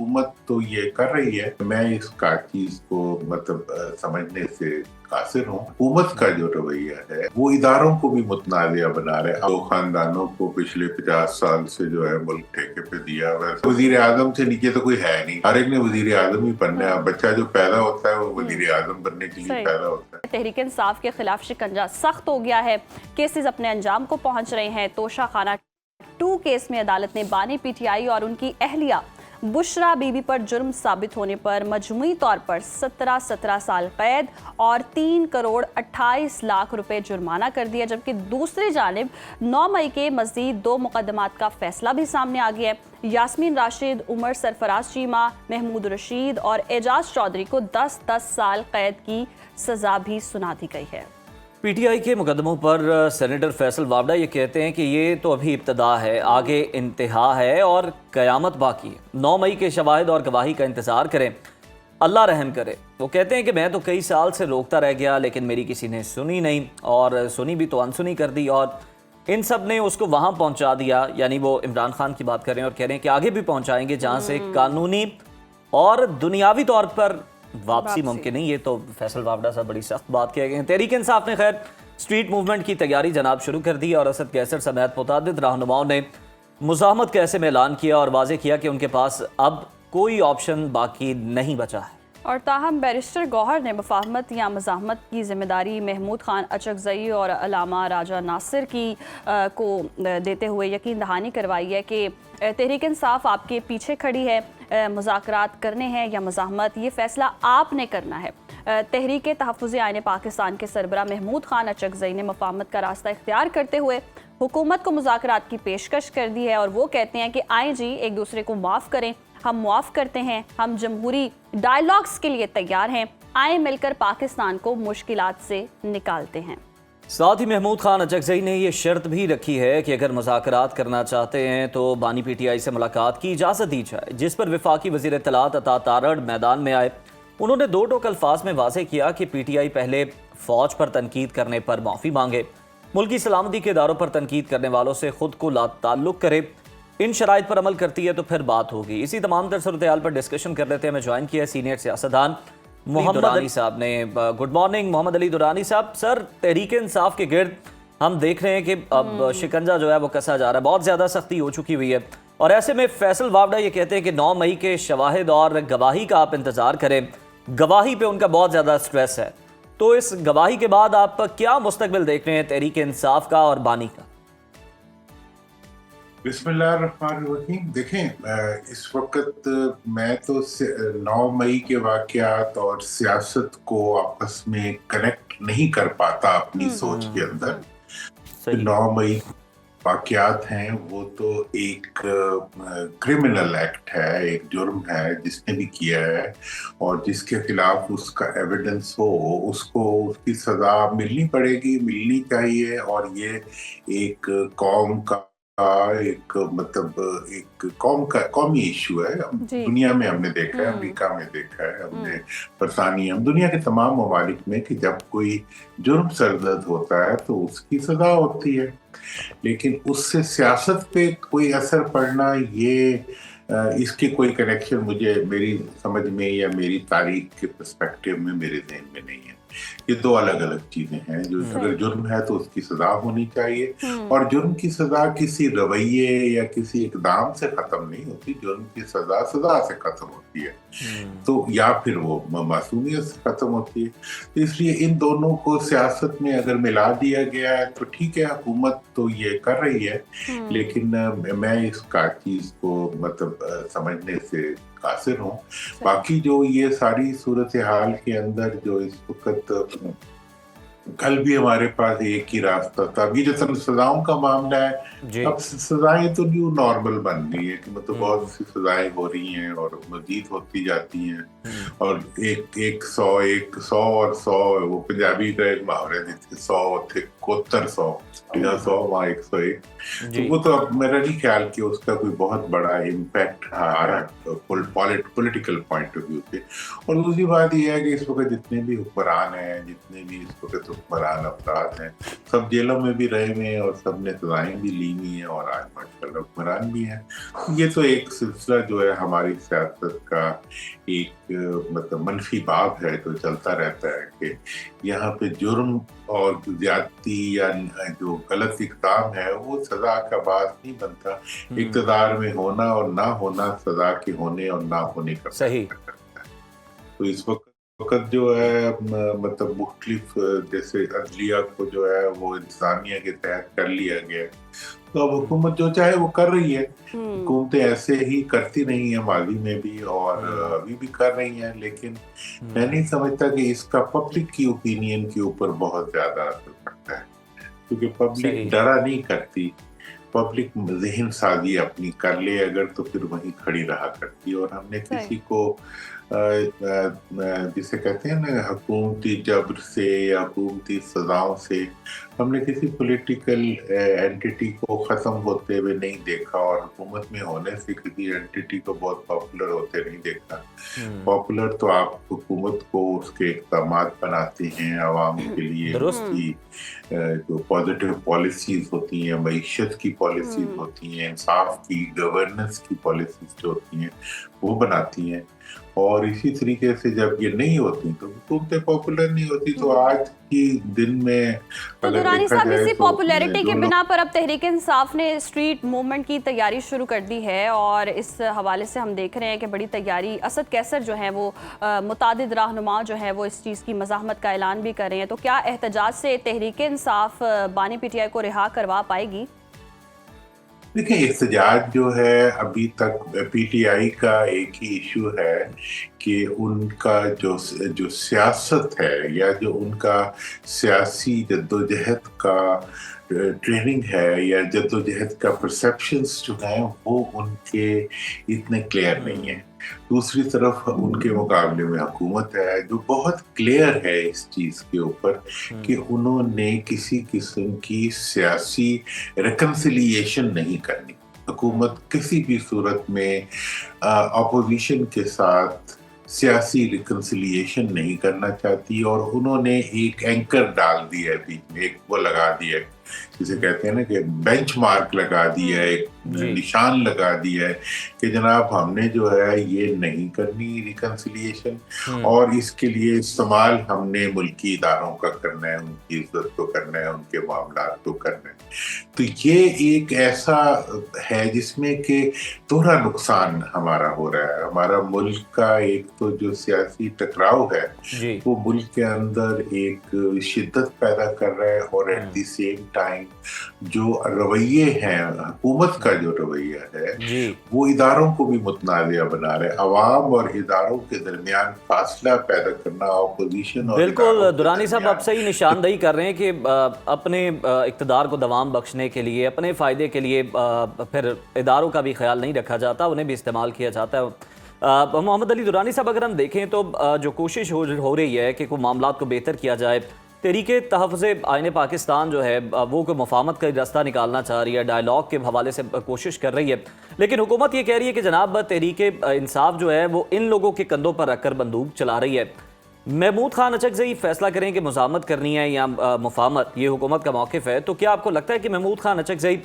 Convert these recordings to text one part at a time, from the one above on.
حکومت تو یہ کر رہی ہے، میں اس کا چیز کو مطلب سمجھنے سے قاصر ہوں۔ حکومت کا جو رویہ ہے وہ اداروں کو بھی متنازع بنا رہے ہیں۔ دو خاندانوں کو پچھلے 50 سال سے جو ہے ملک ٹھیکے پہ دیا ہوا ہے۔ وزیر اعظم سے نیچے تو کوئی ہے نہیں، ہر ایک نے وزیر اعظم ہی بننا ہے۔ بچہ جو پیدا ہوتا ہے وہ وزیر اعظم بننے کے لیے پیدا ہوتا ہے۔ تحریک انصاف کے خلاف شکنجہ سخت ہو گیا ہے، کیسز اپنے انجام کو پہنچ رہے ہیں۔ توشہ خانہ 2 کیس میں عدالت نے بانی پی ٹی آئی اور ان کی اہلیہ بشرا بی بی پر جرم ثابت ہونے پر مجموعی طور پر 17 سال قید اور 3 کروڑ 28 لاکھ روپے جرمانہ کر دیا، جبکہ دوسری جانب 9 مئی کے مزید 2 مقدمات کا فیصلہ بھی سامنے آ گیا ہے۔ یاسمین راشد، عمر سرفراز چیمہ، محمود رشید اور اعجاز چودھری کو 10 سال قید کی سزا بھی سنا دی گئی ہے۔ پی ٹی آئی کے مقدموں پر سینیٹر فیصل وابڈا یہ کہتے ہیں کہ یہ تو ابھی ابتدا ہے، آگے انتہا ہے اور قیامت باقی ہے۔ 9 مئی کے شواہد اور گواہی کا انتظار کریں، اللہ رحم کرے۔ وہ کہتے ہیں کہ میں تو کئی سال سے روکتا رہ گیا لیکن میری کسی نے سنی نہیں، اور سنی بھی تو انسنی کر دی، اور ان سب نے اس کو وہاں پہنچا دیا، یعنی وہ عمران خان کی بات کر رہے ہیں اور کہہ رہے ہیں کہ آگے بھی پہنچائیں گے جہاں سے قانونی اور دنیاوی طور پر واپسی ممکن نہیں۔ یہ تو فیصل وابڈا صاحب بڑی سخت بات کہہ گئے ہیں۔ تحریک انصاف نے خیر سٹریٹ موومنٹ کی تیاری جناب شروع کر دی، اور اسد کیسر سمیت متعدد رہنماؤں نے مزاحمت کا ایسے میں اعلان کیا اور واضح کیا کہ ان کے پاس اب کوئی آپشن باقی نہیں بچا ہے۔ اور تاہم بیرسٹر گوہر نے مفاہمت یا مزاحمت کی ذمہ داری محمود خان اچکزئی اور علامہ راجہ ناصر کی کو دیتے ہوئے یقین دہانی کروائی ہے کہ تحریک انصاف آپ کے پیچھے کھڑی ہے، مذاکرات کرنے ہیں یا مزاحمت یہ فیصلہ آپ نے کرنا ہے۔ تحریک تحفظ آئین پاکستان کے سربراہ محمود خان اچکزئی نے مفاہمت کا راستہ اختیار کرتے ہوئے حکومت کو مذاکرات کی پیشکش کر دی ہے، اور وہ کہتے ہیں کہ آئیں جی ایک دوسرے کو معاف کریں، ہم معاف کرتے ہیں، ہم جمہوری ڈائیلاگز کے لیے تیار ہیں، آئیں مل کر پاکستان کو مشکلات سے نکالتے ہیں۔ ساتھ ہی محمود خان اچکزئی نے یہ شرط بھی رکھی ہے کہ اگر مذاکرات کرنا چاہتے ہیں تو بانی پی ٹی آئی سے ملاقات کی اجازت دی جائے، جس پر وفاقی وزیر اطلاعات عطا تارڑ میدان میں آئے۔ انہوں نے 2 ٹوک الفاظ میں واضح کیا کہ پی ٹی آئی پہلے فوج پر تنقید کرنے پر معافی مانگے، ملکی سلامتی کے اداروں پر تنقید کرنے والوں سے خود کو لا تعلق کرے، ان شرائط پر عمل کرتی ہے تو پھر بات ہوگی۔ اسی تمام تر صورتحال پر ڈسکشن کر لیتے ہیں۔ میں جوائن کیا ہے سینئر سیاستدان محمد علی صاحب نے۔ گڈ مارننگ محمد علی دورانی صاحب۔ سر، تحریک انصاف کے گرد ہم دیکھ رہے ہیں کہ اب شکنجہ جو ہے وہ کسا جا رہا ہے، بہت زیادہ سختی ہو چکی ہوئی ہے، اور ایسے میں فیصل وابڈا یہ کہتے ہیں کہ 9 مئی کے شواہد اور گواہی کا آپ انتظار کریں، گواہی پہ ان کا بہت زیادہ سٹریس ہے، تو اس گواہی کے بعد آپ کیا مستقبل دیکھ رہے ہیں تحریک انصاف کا اور بانی کا؟ بسم اللہ الرحمن الرحیم۔ دیکھیں، اس وقت میں تو 9 مئی کے واقعات اور سیاست کو آپس میں کنیکٹ نہیں کر پاتا اپنی سوچ کے اندر۔ 9 مئی واقعات ہیں وہ تو ایک کرمنل ایکٹ ہے، ایک جرم ہے جس نے بھی کیا ہے، اور جس کے خلاف اس کا ایویڈنس ہو اس کو اس کی سزا ملنی پڑے گی، ملنی چاہیے۔ اور یہ ایک قوم کا ایک مطلب ایک قومی ایشو ہے۔ دنیا میں ہم نے دیکھا ہے، امریکہ میں دیکھا ہے ہم نے، برطانیہ، دنیا کے تمام ممالک میں، کہ جب کوئی جرم سرزد ہوتا ہے تو اس کی سزا ہوتی ہے، لیکن اس سے سیاست پہ کوئی اثر پڑنا، یہ اس کی کوئی کنیکشن مجھے میری سمجھ میں یا میری تاریخ کے پرسپیکٹیو میں میرے ذہن میں نہیں ہے۔ یہ 2 الگ الگ چیزیں ہیں۔ جو اگر جرم ہے تو اس کی سزا ہونی چاہیے، اور جرم کی سزا کسی رویے یا کسی اقدام سے ختم نہیں ہوتی، جرم کی سزا سے ختم ہوتی ہے، تو یا پھر وہ معصومیت سے ختم ہوتی ہے۔ تو اس لیے ان دونوں کو سیاست میں اگر ملا دیا گیا ہے تو ٹھیک ہے، حکومت تو یہ کر رہی ہے، لیکن میں اس کا چیز کو مطلب سمجھنے سے قاصر ہوں۔ باقی جو یہ ساری صورتحال کے اندر جو اس وقت، کل بھی ہمارے پاس ایک ہی راستہ تھا، ابھی جو سزاؤں کا معاملہ ہے، اب سزائیں تو نیو نارمل بن گئی ہے، کہ مطلب بہت سی سزائیں ہو رہی ہیں اور مزید ہوتی جاتی ہیں، اور ایک سو اور 100، وہ پنجابی کا ایک محاورہ دیتے 100 تھے 7100، 100 وہاں 101، تو وہ تو اب میرا نہیں خیال کہ اس کا کوئی بہت بڑا امپیکٹ آ رہا ہے پولیٹیکل پوائنٹ آف ویو سے۔ اور دوسری بات یہ ہے کہ اس وقت جتنے بھی حکمران ہیں، جتنے بھی اس وقت हुक्मरान अफराद हैं, सब जेलों में भी रहे हुए हैं और सब ने सजाएं भी ली हुई हैं और आज माशाल्लाह हुक्मरान भी हैं। ये तो एक सिलसिला जो है हमारी सियासत का एक मतलब मनफी बाब है जो चलता रहता है कि यहाँ पे जुर्म और ज्यादती या जो गलत इक़दाम है वो सजा का बात नहीं बनता। इक़्तिदार में होना और ना होना सजा के होने और ना होने का सही। करता है। तो इस वक्त जो है मतलब मुख्तलिफ जैसे अदलिया को जो है वो इंतजामिया के तहत कर लिया गया, तो अब हुकूमत जो चाहे वो कर रही है। हुकूमतें ऐसे ही करती नहीं है माजी में भी और अभी भी कर रही हैं, लेकिन मैं नहीं समझता कि इसका पब्लिक की ओपिनियन के ऊपर बहुत ज्यादा असर पड़ता है, क्योंकि पब्लिक डरा नहीं करती। पब्लिक ज़हन साजी अपनी कर ले अगर तो फिर वहीं खड़ी रहा करती। और हमने किसी को जिसे कहते हैं ना हुकूमती जबर से या हुकूमती सजाओं से हमने किसी पॉलिटिकल एंटिटी को ख़त्म होते हुए नहीं देखा और हुकूमत में होने से किसी एंटिटी को बहुत पॉपुलर होते नहीं देखा। पॉपुलर तो आप हुकूमत को उसके इक़दामात बनाते हैं आवाम के लिए, उसकी जो पॉजिटिव पॉलिसीज़ होती हैं, मईशत की पॉलिसीज़ होती हैं, इंसाफ की, गवर्नेंस की पॉलिसीज़ जो होती हैं वो बनाती हैं। और इसी तरीके से जब ये नहीं होती तो हुकूमतें पॉपुलर नहीं होती। तो आज की दिन में तो दुरानी साहब इसी पॉपुलैरिटी के बिना पर अब तहरीक इंसाफ ने स्ट्रीट मूवमेंट की तैयारी शुरू कर दी है और इस हवाले से हम देख रहे हैं कि बड़ी तैयारी असद कैसर जो है वो मुतादिद रहनुमा जो है वो इस चीज़ की मज़ाहमत का ऐलान भी कर रहे हैं। तो क्या एहतजाज से तहरीक इंसाफ बानी पीटीआई को रिहा करवा पाएगी? देखिए, एहतजाज जो है अभी तक पीटीआई का एक ही इशू है कि उनका जो सियासत है या जो उनका सियासी जद्दोजहद का ट्रेनिंग है या जद्दोजहद का परसेप्शंस जो हैं वो उनके इतने क्लियर नहीं है। दूसरी तरफ उनके मुकाबले में हुकूमत है जो बहुत क्लियर है इस चीज़ के ऊपर कि उन्होंने किसी किस्म की सियासी रिकन्सिलिएशन नहीं करनी। हुकूमत किसी भी सूरत में अपोजिशन के साथ सियासी रिकन्सिलिएशन नहीं करना चाहती और उन्होंने एक एंकर डाल दिया है बीच में, एक वो लगा दिया है जिसे कहते हैं ना कि बेंचमार्क लगा दिया है, एक निशान लगा दिया है कि जनाब हमने जो है ये नहीं करनी रिकन्सिलिएशन और इसके लिए इस्तेमाल हमने मुल्की इदारों का करना है, उनकी इज्जत को करना है, उनके मामलात को करना है। तो ये एक ऐसा है जिसमें कि दोहरा नुकसान हमारा हो रहा है। हमारा मुल्क का एक तो जो सियासी टकराव है वो मुल्क के अंदर एक शिद्दत पैदा कर रहा है और एट द सेम टाइम जो रवैये हैं, हुकूमत का जो रवैया है वो इदारों को भी मुतनाज़िया बना रहे। अवाम और इदारों के दरमियान फासला पैदा करना, ऑपोजिशन और बिल्कुल दुरानी साहब आप सही निशानदही कर रहे हैं कि अपने इक़्तिदार को दवाम बख्शने के लिए, अपने फ़ायदे के लिए फिर इदारों का भी ख्याल नहीं रखा जाता, उन्हें भी इस्तेमाल किया जाता है। मोहम्मद अली दुरानी साहब अगर हम देखें तो जो कोशिश हो रही है कि कोई मामलात को बेहतर किया जाए, तहरीके तहफ़्फ़ुज़ आईन पाकिस्तान जो है वो कोई मुफाहमत का रास्ता निकालना चाह रही है, डायलॉग के हवाले से कोशिश कर रही है, लेकिन हुकूमत ये कह रही है कि जनाब तहरीके इंसाफ जो है वो इन लोगों के कंधों पर रखकर बंदूक चला रही है। महमूद खान अचकज़ई फैसला करें कि मुज़ाहमत करनी है या मुफाहमत, ये हुकूमत का मौक़िफ़ है, तो क्या आपको लगता है कि महमूद खान अचकज़ई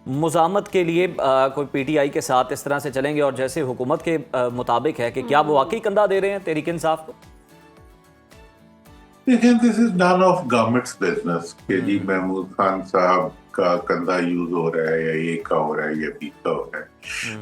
मुज़ाहमत के लिए कोई पीटीआई के साथ इस तरह से चलेंगे और जैसे हुकूमत के मुताबिक है कि क्या वो वाकई कंधा दे रहे हैं तहरीक इंसाफ को? लेकिन this is none of government's business कि जी महमूद खान साहब का कंधा यूज हो रहा है या ए का हो रहा है या बी का हो रहा है।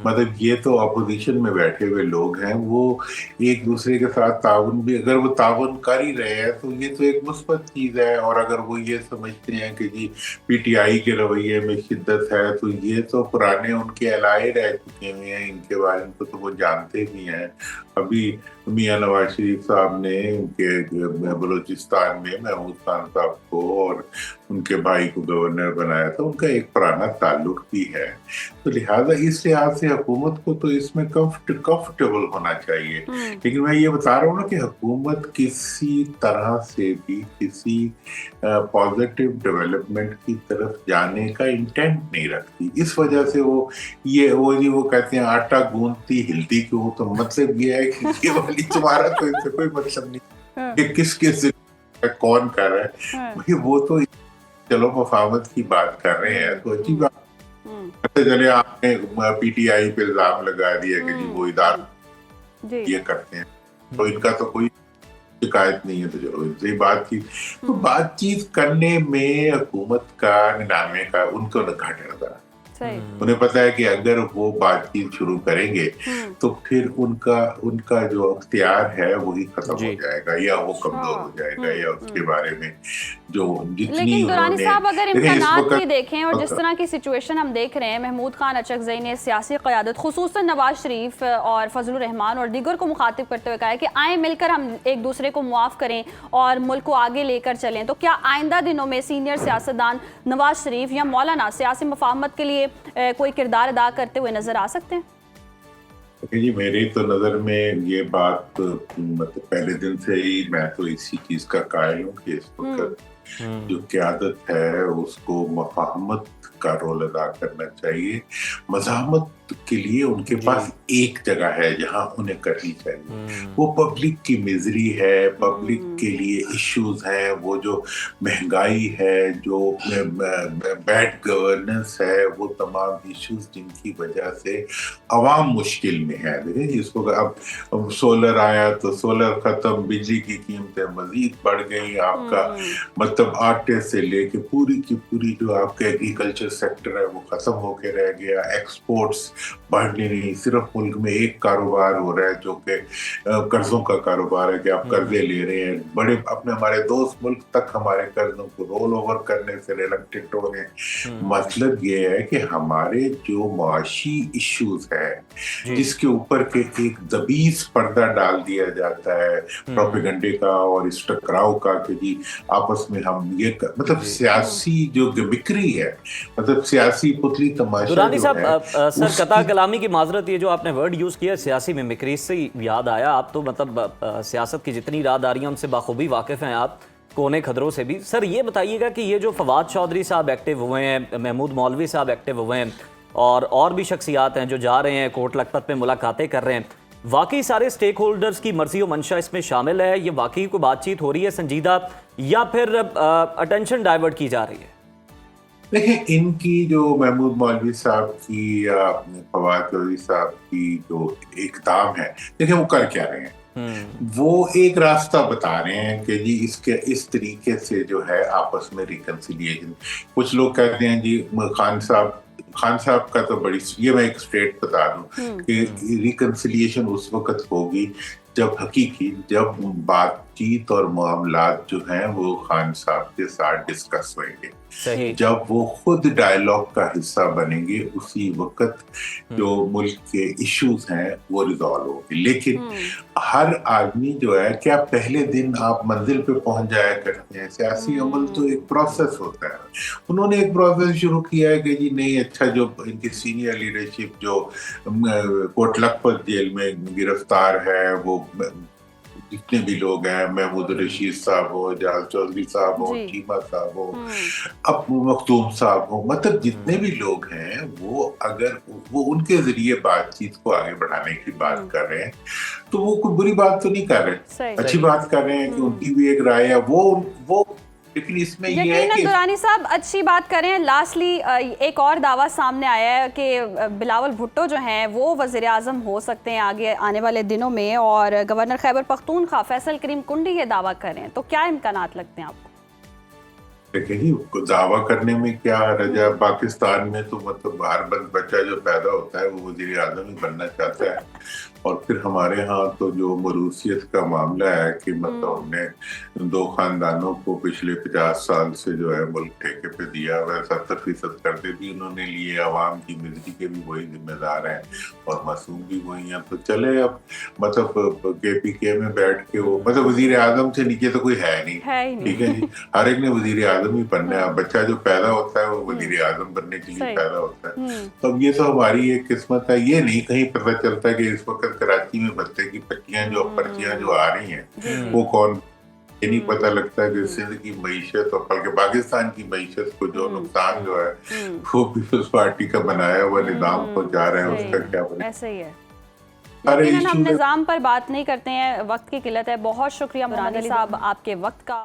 मतलब ये तो अपोजिशन में बैठे हुए लोग हैं, वो एक दूसरे के साथ ताउन भी अगर वो ताउन कर ही रहे हैं तो ये तो एक मुस्बत चीज़ है। और अगर वो ये समझते हैं कि जी पीटीआई के रवैये में शिद्दत है तो ये तो पुराने उनके एलाए रह चुके हुए हैं, इनके बारे में तो वो जानते भी हैं। अभी मियां नवाज शरीफ साहब ने उनके बलूचिस्तान में महमूद खान साहब को और उनके भाई को गवर्नर बनाया था, उनका एक पुराना ताल्लुक भी है। तो लिहाजा इस लिहाज से हुकूमत को तो इसमें कंफर्टेबल होना चाहिए। लेकिन मैं ये बता रहा हूँ ना कि हुकूमत किसी तरह से भी किसी पॉजिटिव डेवलपमेंट की तरफ जाने का इंटेंट नहीं रखती। इस वजह से वो कहते हैं आटा गूंथती हिलती क्यों, तो मतलब ये है कि ये वाली तुम्हारा तो इससे कोई मतलब नहीं कि किसके कौन कर रहा है भाई, वो तो चलो मफावत की बात कर रहे हैं तो अच्छी बात। पता चले आपने पीटीआई पे इल्जाम लगा दिया कि जी वो इदारा ये करते हैं, तो इनका तो कोई शिकायत नहीं है, तो चलो इनसे बात की। तो बातचीत करने में हुकूमत का निनामे का उनको घाटा नजर आता है। उन्हें पता है कि अगर वो बातचीत शुरू करेंगे तो फिर उनका जो अख्तियार है वही खत्म हो जाएगा या वो कमजोर हो जाएगा या उसके बारे में जो जितनी। लेकिन दुरानी साहब अगर इम्कानात भी देखें और जिस तरह की सिचुएशन हम देख रहे हैं, महमूद खान अचकज़ई ने सियासी क़यादत खुसूसन नवाज शरीफ और फजलुर रहमान और दीगर को मुखातिब करते हुए कहा है कि आए मिलकर हम एक दूसरे को मुआफ़ करें और मुल्क को आगे लेकर चलें। तो क्या आइंदा दिनों में सीनियर सियासतदान नवाज शरीफ या मौलाना सियासी मफाहमत के लिए कोई किरदार अदा करते हुए नजर आ सकते हैं? जी मेरी तो नज़र में ये बात मतलब पहले दिन से ही मैं तो इसी चीज़ का कायल हूँ कि इस वक्त जो क़यादत है उसको मफाहमत का रोल अदा करना चाहिए। मज़ाहमत के लिए उनके पास एक जगह है जहां उन्हें करनी चाहिए, वो पब्लिक की मिजरी है, पब्लिक के लिए इश्यूज हैं, वो जो महंगाई है, जो बैड गवर्नेंस है, वो तमाम इश्यूज जिनकी वजह से अवाम मुश्किल में है। देखिए इसको अब सोलर आया तो सोलर खत्म, बिजली की कीमतें मजीद बढ़ गई, आपका मतलब आटे से लेके पूरी की पूरी जो आपका एग्रीकल्चर सेक्टर है वो खत्म होके रह गया, एक्सपोर्ट्स बढ़ने नहीं, सिर्फ मुल्क में एक कारोबार हो रहा है जो कि कर्जों का कारोबार है कि आप कर्जे ले रहे हैं, बड़े अपने हमारे दोस्त मुल्क तक हमारे कर्जों को रोल ओवर करने से रिलक्टेंट हो रहे हैं। मतलब ये है कि हमारे जो मुआशी इश्यूज है जिसके ऊपर के एक दबीज पर्दा डाल दिया जाता है प्रोपेगेंडे का और इस टकराव का कि जी आपस में हम ये मतलब सियासी जो बिक्री है, मतलब सियासी पुतली तमाशा। दुरानी साहब सर कता कलामी की माजरत, ये जो आपने वर्ड यूज़ किया सियासी मिमिक्री से याद आया, आप तो मतलब सियासत की जितनी राहदारियां उनसे बाखूबी वाकिफ़ हैं आप, कोने खदरों से भी। सर ये बताइएगा कि ये जो फवाद चौधरी साहब एक्टिव हुए हैं, महमूद मौलवी साहब एक्टिव हुए हैं और भी शख्सियात हैं जो जा रहे हैं कोट लखपत में मुलाकातें कर रहे हैं, वाकई सारे स्टेक होल्डर्स की मर्जी और मंशा इसमें शामिल है? ये वाकई कोई बातचीत हो रही है संजीदा या फिर अटेंशन डाइवर्ट की जा रही है? देखिए इनकी जो महमूद मौलवी साहब की या फवाद चौधरी साहब की जो इक़दाम है, देखिए वो कर क्या रहे हैं, वो एक रास्ता बता रहे हैं कि जी इसके इस तरीके से जो है आपस में रिकंसिलिएशन। कुछ लोग कहते हैं जी खान साहब का तो बड़ी, ये मैं एक स्ट्रेट बता दूं कि रिकंसिलिएशन उस वक्त होगी जब बातचीत और मामलात जो हैं वो खान साहब के साथ डिस्कस होंगे, जब वो खुद डायलॉग का हिस्सा बनेंगे, उसी वक्त जो मुल्क के इश्यूज हैं वो रिजॉल्व होंगे। लेकिन हर आदमी जो है, क्या पहले दिन आप मंजिल पे पहुंच जाया करते हैं? सियासी अमल तो एक प्रोसेस होता है। उन्होंने एक प्रोसेस शुरू किया है कि जी नहीं अच्छा, जो इनकी सीनियर लीडरशिप जो कोट लखपत जेल में गिरफ्तार है, वो जितने भी लोग हैं, महमूद रशीद साहब हो, जाल चौधरी साहब हो, चीमा साहब हो, अब मखदूम साहब हो, मतलब जितने भी लोग हैं वो अगर वो उनके जरिए बातचीत को आगे बढ़ाने की बात कर रहे हैं तो वो कोई बुरी बात तो नहीं कर रहे, अच्छी बात कर रहे हैं कि उनकी भी एक राय है वो। लेकिन इसमें ये है कि दुरानी साहब अच्छी बात करें, लास्टली एक और दावा सामने आया है कि बिलावल भुट्टो जो हैं वो वज़ीर आज़म हो सकते हैं आगे आने वाले दिनों में, और गवर्नर खैबर पख्तूनख्वा फैसल करीम कुंडी ये दावा करें, तो क्या इम्कानात लगते हैं आपको? देखिए दावा करने में क्या रजा, पाकिस्तान में तो मतलब हर बच्चा जो पैदा होता है वो वज़ीर आज़म ही बनना चाहता है, और फिर हमारे यहाँ तो जो मरूसियत का मामला है कि मतलब हमने दो खानदानों को पिछले 50 साल से जो है मुल्क ठेके पे दिया हुआ है, 70% कर्जे भी उन्होंने लिए, आवाम की मिजरी के भी वही जिम्मेदार हैं और मासूम भी वही हैं। तो चले अब मतलब KPK में बैठ के वो मतलब वज़ीर आज़म से नीचे तो कोई है नहीं, ठीक है जी, हर एक ने वज़ीर आज़म ही बनना है। बच्चा जो पैदा होता है वो वज़ीर आज़म बनने के लिए पैदा होता है। तो अब ये तो हमारी एक किस्मत है, ये नहीं कहीं पता चलता कि इस वक्त कराची में बच्चे की पर्चियां जो आ रही हैं वो कौन, ये नहीं पता लगता कि सिंध की मईशत और बल्कि पाकिस्तान की मईशत को जो नुकसान जो है वो पीपल्स पार्टी का बनाया हुआ निज़ाम को जा रहे हैं, उसका क्या बने। ऐसे ही है, लेकिन हम निज़ाम पर बात नहीं करते हैं, वक्त की किल्लत है। बहुत शुक्रिया मुराद अली साहब आपके वक्त का।